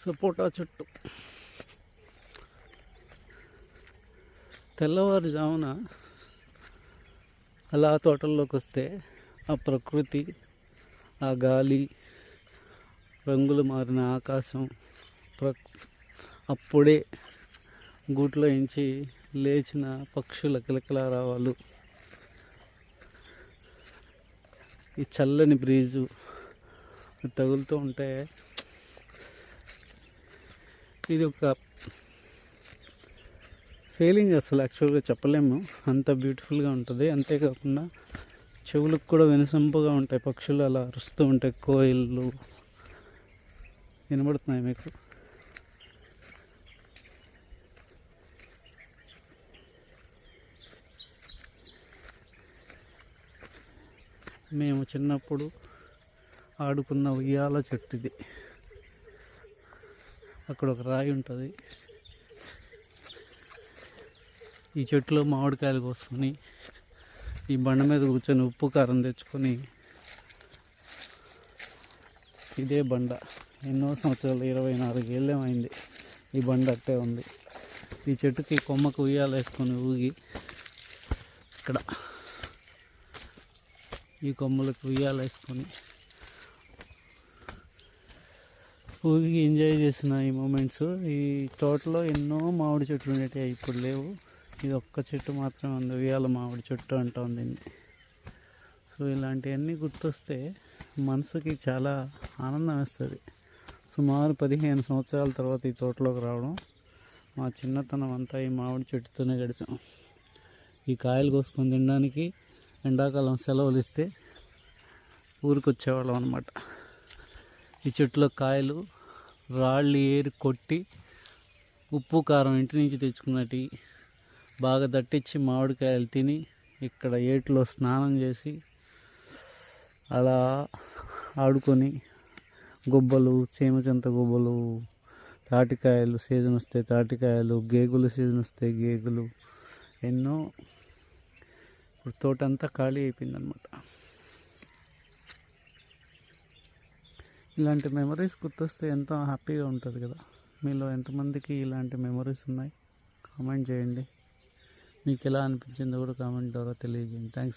సపోటా చెట్టు. తెల్లవారుజామున అలా తోటల్లోకి వస్తే ఆ ప్రకృతి, ఆ గాలి, రంగులు మారిన ఆకాశం, అప్పుడే గూట్లో నుంచి లేచిన పక్షుల కిలకిలారావాలు, ఈ చల్లని బ్రీజు తగులుతూ ఉంటే ఇది ఒక ఫీలింగ్ అసలు యాక్చువల్గా చెప్పలేము, అంత బ్యూటిఫుల్గా ఉంటుంది. అంతేకాకుండా చెవులకు కూడా వినసొంపుగా ఉంటాయి. పక్షులు అలా అరుస్తూ ఉంటాయి. కోయిళ్ళు వినబడుతున్నాయి మీకు. మేము చిన్నప్పుడు ఆడుకున్న ఉయ్యాల చెట్టు ఇది. అక్కడ ఒక రాయి ఉంటుంది. ఈ చెట్టులో మామిడికాయలు కోసుకొని ఈ బండ మీద కూర్చొని ఉప్పు కారం తెచ్చుకొని, ఇదే బండ ఎన్నో సంవత్సరాలు 24 ఏళ్ళేమైంది ఈ బండ అట్టే ఉంది. ఈ చెట్టుకి కొమ్మకు ఉయ్యాల వేసుకొని ఊగి, ఇక్కడ ఈ కొమ్మలకు ఉయ్యాల వేసుకొని ఊగి ఎంజాయ్ చేసిన ఈ మూమెంట్స్. ఈ తోటలో ఎన్నో మామిడి చెట్లు ఉండేవి, ఇప్పుడు లేవు. ఇది ఒక్క చెట్టు మాత్రమే ఉంది, ఉయ్యాల మామిడి చెట్టు అంటాం దీన్ని. సో ఇలాంటివన్నీ గుర్తొస్తే మనసుకి చాలా ఆనందం వేస్తుంది. సుమారు 15 సంవత్సరాల తర్వాత ఈ తోటలోకి రావడం, మా చిన్నతనం అంతా ఈ మామిడి చెట్టుతోనే గడిపాం. ఈ కాయలు కోసుకొని తినడానికి ఎండాకాలం సెలవులు ఇస్తే ఊరికి వచ్చేవాళ్ళం అన్నమాట. ఈ చెట్టులో కాయలు రాళ్ళు ఏరి కొట్టి, ఉప్పు కారం ఇంటి నుంచి తెచ్చుకున్నట్టు బాగా దట్టించి మామిడికాయలు తిని, ఇక్కడ ఏటిలో స్నానం చేసి అలా ఆడుకొని, గుబ్బలు, చేమచంత గుబ్బలు, తాటికాయలు సీజన్ వస్తే తాటికాయలు, గేగులు సీజన్ వస్తే గేగులు, ఎన్నో. ఇప్పుడు తోటంతా ఖాళీ అయిపోయిందనమాట. ఇలాంటి మెమరీస్ గుర్తొస్తే ఎంతో హ్యాపీగా ఉంటుంది కదా. మీలో ఎంతమందికి ఇలాంటి మెమరీస్ ఉన్నాయి? కామెంట్ చేయండి. మీకు ఎలా అనిపించిందో కూడా కామెంట్ ద్వారా తెలియజేయండి. థ్యాంక్స్.